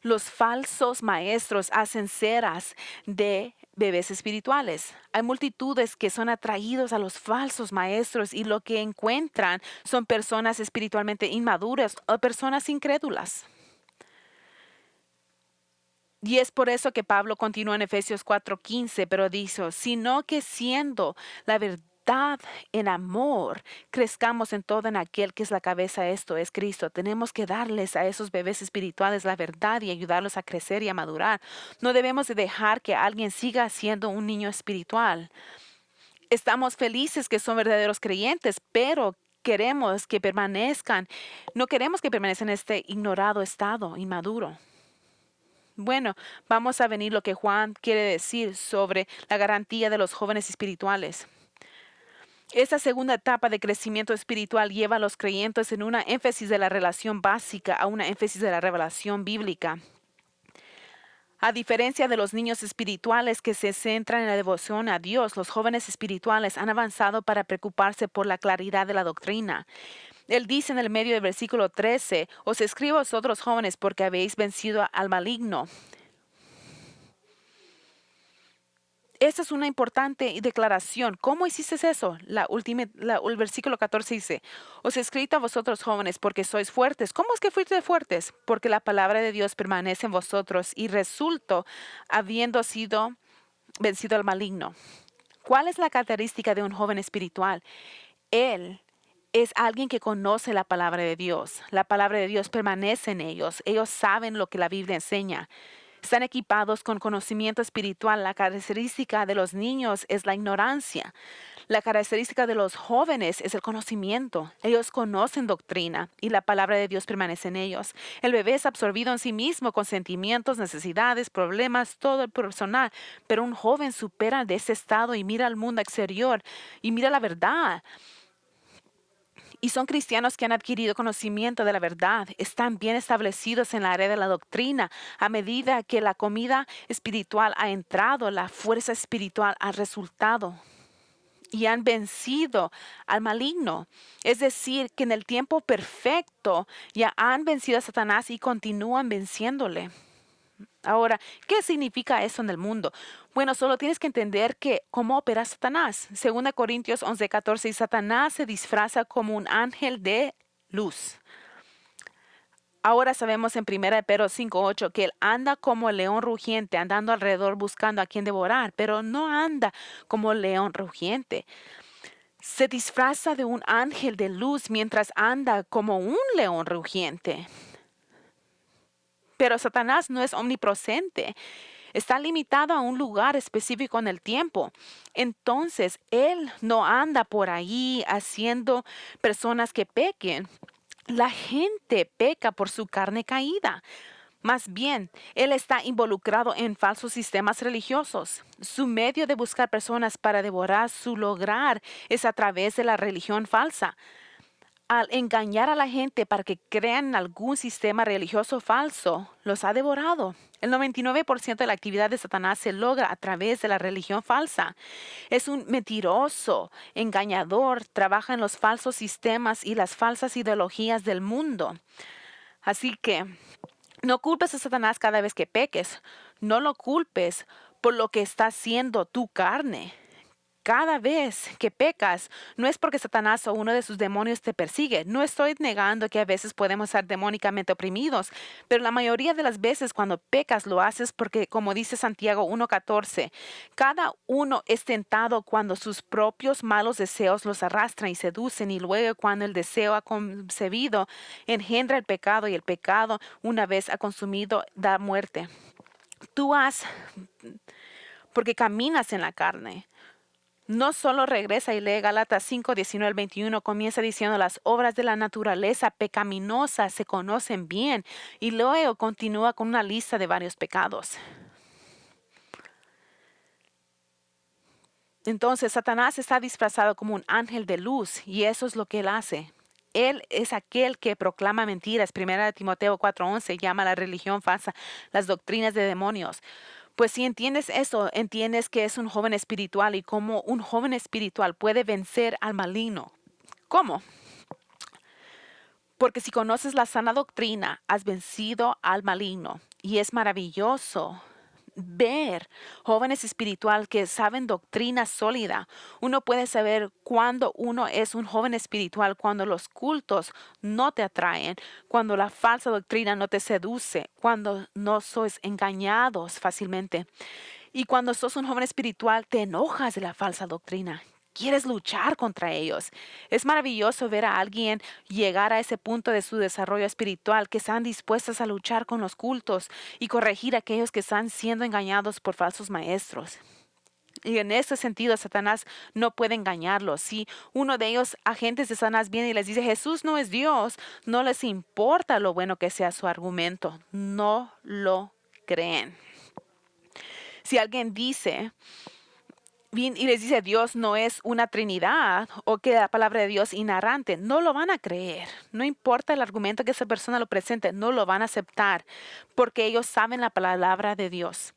Los falsos maestros hacen ceras de bebés espirituales. Hay multitudes que son atraídos a los falsos maestros y lo que encuentran son personas espiritualmente inmaduras o personas incrédulas. Y es por eso que Pablo continúa en Efesios 4:15, pero dice, sino que siendo la verdad en amor, crezcamos en todo en aquel que es la cabeza, esto es Cristo. Tenemos que darles a esos bebés espirituales la verdad y ayudarlos a crecer y a madurar. No debemos de dejar que alguien siga siendo un niño espiritual. Estamos felices que son verdaderos creyentes, pero queremos que permanezcan, no queremos que permanezcan en este ignorado estado inmaduro. Bueno, vamos a venir lo que Juan quiere decir sobre la garantía de los jóvenes espirituales. Esta segunda etapa de crecimiento espiritual lleva a los creyentes en una énfasis de la relación básica a una énfasis de la revelación bíblica. A diferencia de los niños espirituales que se centran en la devoción a Dios, los jóvenes espirituales han avanzado para preocuparse por la claridad de la doctrina. Él dice en el medio del versículo 13, os escribo a vosotros jóvenes porque habéis vencido al maligno. Esta es una importante declaración. ¿Cómo hiciste eso? El versículo 14 dice, os he escrito a vosotros jóvenes porque sois fuertes. ¿Cómo es que fuiste fuertes? Porque la palabra de Dios permanece en vosotros y resultó habiendo sido vencido al maligno. ¿Cuál es la característica de un joven espiritual? Él es alguien que conoce la palabra de Dios. La palabra de Dios permanece en ellos. Ellos saben lo que la Biblia enseña. Están equipados con conocimiento espiritual. La característica de los niños es la ignorancia. La característica de los jóvenes es el conocimiento. Ellos conocen doctrina y la palabra de Dios permanece en ellos. El bebé es absorbido en sí mismo con sentimientos, necesidades, problemas, todo el personal. Pero un joven supera de ese estado y mira al mundo exterior y mira la verdad. Y son cristianos que han adquirido conocimiento de la verdad, están bien establecidos en la área de la doctrina. A medida que la comida espiritual ha entrado, la fuerza espiritual ha resultado y han vencido al maligno. Es decir, que en el tiempo perfecto ya han vencido a Satanás y continúan venciéndole. Ahora, ¿qué significa eso en el mundo? Bueno, solo tienes que entender que cómo opera Satanás. 2 Corintios 11:14, y Satanás se disfraza como un ángel de luz. Ahora sabemos en 1 Pedro 5:8 que él anda como el león rugiente, andando alrededor buscando a quien devorar, pero no anda como el león rugiente. Se disfraza de un ángel de luz mientras anda como un león rugiente. Pero Satanás no es omnipresente. Está limitado a un lugar específico en el tiempo. Entonces, él no anda por ahí haciendo personas que pequen. La gente peca por su carne caída. Más bien, él está involucrado en falsos sistemas religiosos. Su medio de buscar personas para devorar su lograr es a través de la religión falsa. Al engañar a la gente para que crean en algún sistema religioso falso, los ha devorado. El 99% de la actividad de Satanás se logra a través de la religión falsa. Es un mentiroso, engañador, trabaja en los falsos sistemas y las falsas ideologías del mundo. Así que no culpes a Satanás cada vez que peques. No lo culpes por lo que está haciendo tu carne. Cada vez que pecas, no es porque Satanás o uno de sus demonios te persigue. No estoy negando que a veces podemos ser demónicamente oprimidos, pero la mayoría de las veces cuando pecas lo haces porque, como dice Santiago 1:14, cada uno es tentado cuando sus propios malos deseos los arrastran y seducen, y luego cuando el deseo ha concebido, engendra el pecado, y el pecado, una vez ha consumido, da muerte. Porque caminas en la carne. No solo regresa y lee Gálatas 5:19-21, comienza diciendo las obras de la naturaleza pecaminosa se conocen bien, y luego continúa con una lista de varios pecados. Entonces Satanás está disfrazado como un ángel de luz, y eso es lo que él hace. Él es aquel que proclama mentiras. 1 Timoteo 4:11 llama a la religión falsa las doctrinas de demonios. Pues si entiendes eso, entiendes que es un joven espiritual y cómo un joven espiritual puede vencer al maligno. ¿Cómo? Porque si conoces la sana doctrina, has vencido al maligno. Y es maravilloso ver jóvenes espiritual que saben doctrina sólida. Uno puede saber cuando uno es un joven espiritual, cuando los cultos no te atraen, cuando la falsa doctrina no te seduce, cuando no sois engañados fácilmente. Y cuando sos un joven espiritual, te enojas de la falsa doctrina. Quieres luchar contra ellos. Es maravilloso ver a alguien llegar a ese punto de su desarrollo espiritual, que están dispuestas a luchar con los cultos y corregir a aquellos que están siendo engañados por falsos maestros. Y en ese sentido, Satanás no puede engañarlos. Si uno de ellos, agentes de Satanás, viene y les dice, Jesús no es Dios, no les importa lo bueno que sea su argumento. No lo creen. Si alguien dice y les dice Dios no es una trinidad, o que la palabra de Dios es inerrante, no lo van a creer. No importa el argumento que esa persona lo presente, no lo van a aceptar, porque ellos saben la palabra de Dios.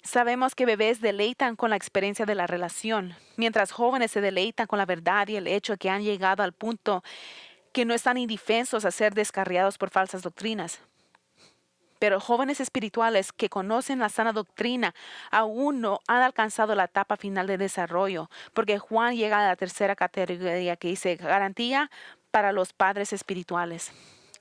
Sabemos que bebés deleitan con la experiencia de la relación, mientras jóvenes se deleitan con la verdad y el hecho de que han llegado al punto que no están indefensos a ser descarriados por falsas doctrinas. Pero jóvenes espirituales que conocen la sana doctrina aún no han alcanzado la etapa final de desarrollo, porque Juan llega a la tercera categoría que dice garantía para los padres espirituales.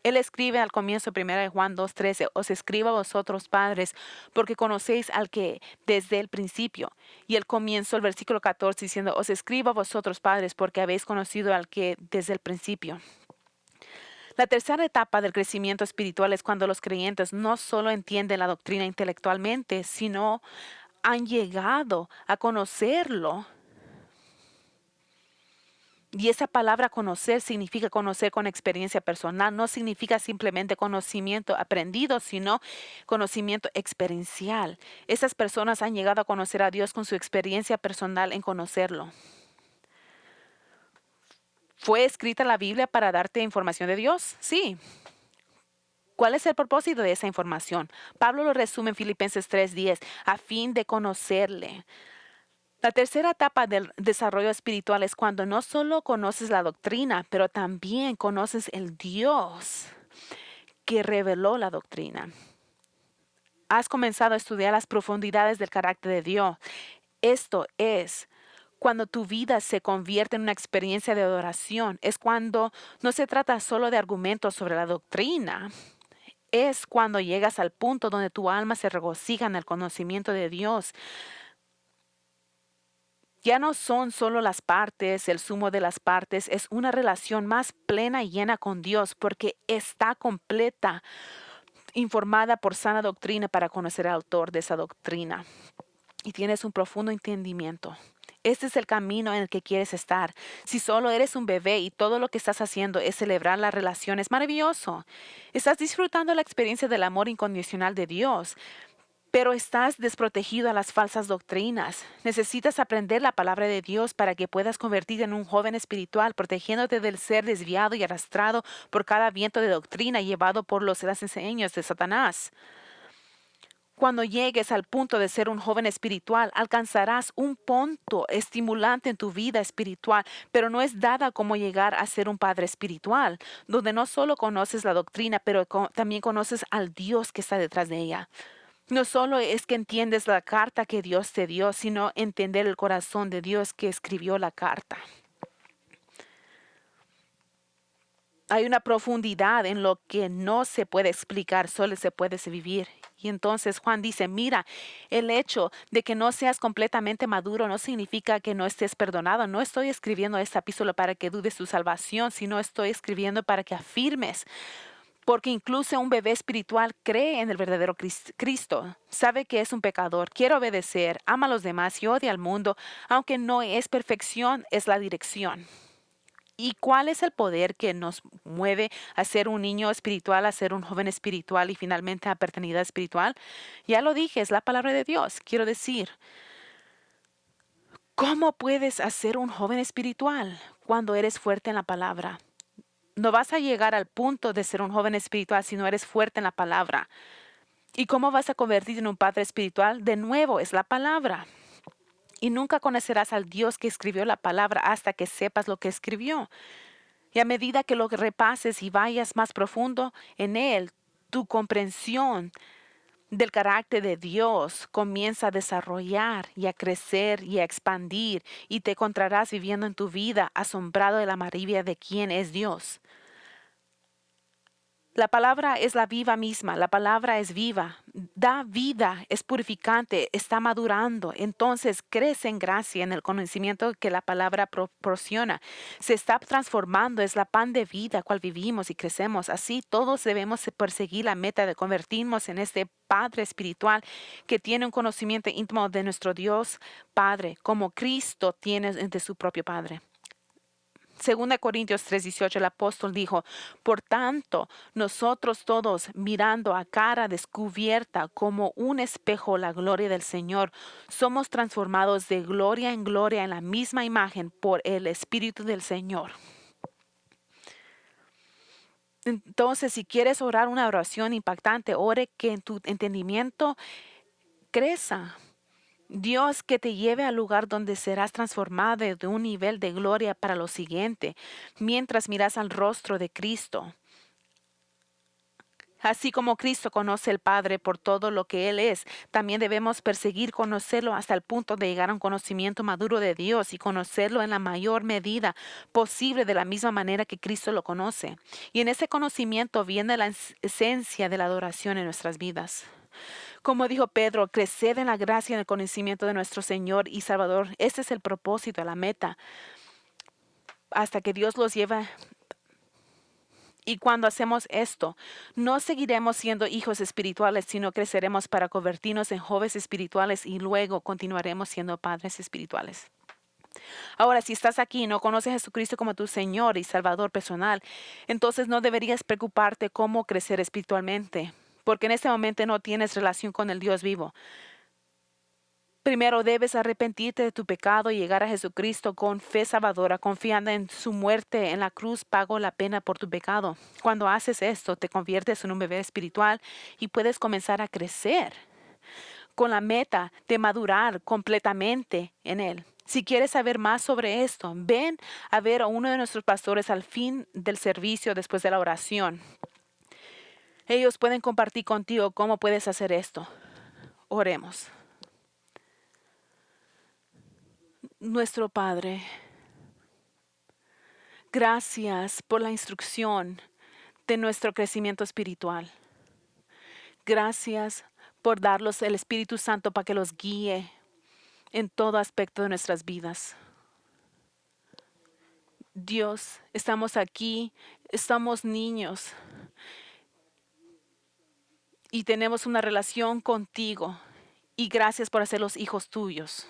Él escribe al comienzo, 1 Juan 2:13, os escribo a vosotros padres, porque conocéis al que desde el principio. Y el comienzo, el versículo 14, diciendo, os escribo a vosotros padres, porque habéis conocido al que desde el principio. La tercera etapa del crecimiento espiritual es cuando los creyentes no solo entienden la doctrina intelectualmente, sino han llegado a conocerlo. Y esa palabra conocer significa conocer con experiencia personal, no significa simplemente conocimiento aprendido, sino conocimiento experiencial. Esas personas han llegado a conocer a Dios con su experiencia personal en conocerlo. ¿Fue escrita la Biblia para darte información de Dios? Sí. ¿Cuál es el propósito de esa información? Pablo lo resume en Filipenses 3:10, a fin de conocerle. La tercera etapa del desarrollo espiritual es cuando no solo conoces la doctrina, pero también conoces el Dios que reveló la doctrina. Has comenzado a estudiar las profundidades del carácter de Dios. Esto es cuando tu vida se convierte en una experiencia de adoración. Es cuando no se trata solo de argumentos sobre la doctrina. Es cuando llegas al punto donde tu alma se regocija en el conocimiento de Dios. Ya no son solo las partes, el sumo de las partes, es una relación más plena y llena con Dios, porque está completa, informada por sana doctrina para conocer al autor de esa doctrina. Y tienes un profundo entendimiento. Este es el camino en el que quieres estar. Si solo eres un bebé y todo lo que estás haciendo es celebrar la relación, es maravilloso. Estás disfrutando la experiencia del amor incondicional de Dios, pero estás desprotegido a las falsas doctrinas. Necesitas aprender la palabra de Dios para que puedas convertirte en un joven espiritual, protegiéndote del ser desviado y arrastrado por cada viento de doctrina llevado por las enseñanzas de Satanás. Cuando llegues al punto de ser un joven espiritual, alcanzarás un punto estimulante en tu vida espiritual, pero no es dada como llegar a ser un padre espiritual, donde no solo conoces la doctrina, pero también conoces al Dios que está detrás de ella. No solo es que entiendes la carta que Dios te dio, sino entender el corazón de Dios que escribió la carta. Hay una profundidad en lo que no se puede explicar, solo se puede vivir. Y entonces Juan dice, mira, el hecho de que no seas completamente maduro no significa que no estés perdonado. No estoy escribiendo esta epístola para que dudes tu salvación, sino estoy escribiendo para que afirmes. Porque incluso un bebé espiritual cree en el verdadero Cristo, sabe que es un pecador, quiere obedecer, ama a los demás y odia al mundo, aunque no es perfección, es la dirección. ¿Y cuál es el poder que nos mueve a ser un niño espiritual, a ser un joven espiritual y finalmente a paternidad espiritual? Ya lo dije, es la palabra de Dios. Quiero decir, ¿cómo puedes hacer un joven espiritual cuando eres fuerte en la palabra? No vas a llegar al punto de ser un joven espiritual si no eres fuerte en la palabra. ¿Y cómo vas a convertirte en un padre espiritual? De nuevo, es la palabra. Y nunca conocerás al Dios que escribió la palabra hasta que sepas lo que escribió. Y a medida que lo repases y vayas más profundo en él, tu comprensión del carácter de Dios comienza a desarrollar y a crecer y a expandir y te encontrarás viviendo en tu vida asombrado de la maravilla de quién es Dios. La palabra es la vida misma, la palabra es viva, da vida, es purificante, está madurando. Entonces crece en gracia, en el conocimiento que la palabra proporciona. Se está transformando, es la pan de vida cual vivimos y crecemos. Así todos debemos perseguir la meta de convertirnos en este Padre espiritual que tiene un conocimiento íntimo de nuestro Dios Padre, como Cristo tiene de su propio Padre. 2 Corintios 3:18, el apóstol dijo, por tanto, nosotros todos mirando a cara descubierta como un espejo la gloria del Señor, somos transformados de gloria en gloria en la misma imagen por el Espíritu del Señor. Entonces, si quieres orar una oración impactante, ore que en tu entendimiento crezca. Dios que te lleve al lugar donde serás transformado de un nivel de gloria para lo siguiente, mientras miras al rostro de Cristo. Así como Cristo conoce al Padre por todo lo que Él es, también debemos perseguir conocerlo hasta el punto de llegar a un conocimiento maduro de Dios y conocerlo en la mayor medida posible de la misma manera que Cristo lo conoce. Y en ese conocimiento viene la esencia de la adoración en nuestras vidas. Como dijo Pedro, creced en la gracia y en el conocimiento de nuestro Señor y Salvador. Este es el propósito, la meta, hasta que Dios los lleva. Y cuando hacemos esto, no seguiremos siendo hijos espirituales, sino creceremos para convertirnos en jóvenes espirituales y luego continuaremos siendo padres espirituales. Ahora, si estás aquí y no conoces a Jesucristo como tu Señor y Salvador personal, entonces no deberías preocuparte cómo crecer espiritualmente, porque en este momento no tienes relación con el Dios vivo. Primero debes arrepentirte de tu pecado y llegar a Jesucristo con fe salvadora, confiando en su muerte en la cruz, pagó la pena por tu pecado. Cuando haces esto, te conviertes en un bebé espiritual y puedes comenzar a crecer con la meta de madurar completamente en Él. Si quieres saber más sobre esto, ven a ver a uno de nuestros pastores al fin del servicio después de la oración. Ellos pueden compartir contigo cómo puedes hacer esto. Oremos. Nuestro Padre, gracias por la instrucción de nuestro crecimiento espiritual. Gracias por darnos el Espíritu Santo para que los guíe en todo aspecto de nuestras vidas. Dios, estamos aquí, estamos niños y tenemos una relación contigo y gracias por hacerlos hijos tuyos.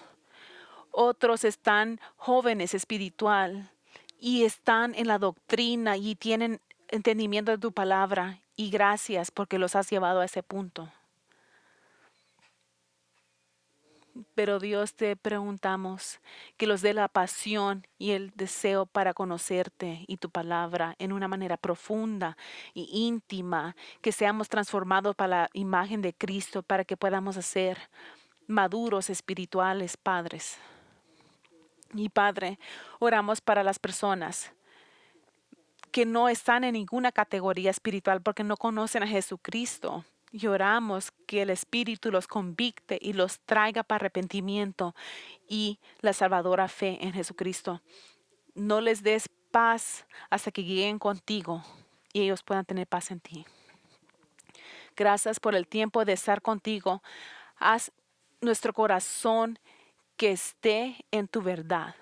Otros están jóvenes espiritual y están en la doctrina y tienen entendimiento de tu palabra y gracias porque los has llevado a ese punto. Pero Dios, te preguntamos que los dé la pasión y el deseo para conocerte y tu palabra en una manera profunda y íntima, que seamos transformados para la imagen de Cristo para que podamos ser maduros espirituales, padres. Y Padre, oramos para las personas que no están en ninguna categoría espiritual porque no conocen a Jesucristo. Y oramos que el Espíritu los convicte y los traiga para arrepentimiento y la salvadora fe en Jesucristo. No les des paz hasta que lleguen contigo y ellos puedan tener paz en ti. Gracias por el tiempo de estar contigo. Haz nuestro corazón que esté en tu verdad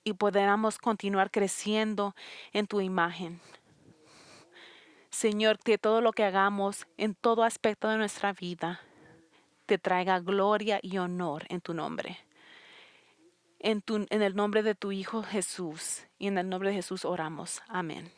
y podamos continuar creciendo en tu imagen. Señor, que todo lo que hagamos en todo aspecto de nuestra vida te traiga gloria y honor en tu nombre. En el nombre de tu Hijo Jesús y en el nombre de Jesús oramos. Amén.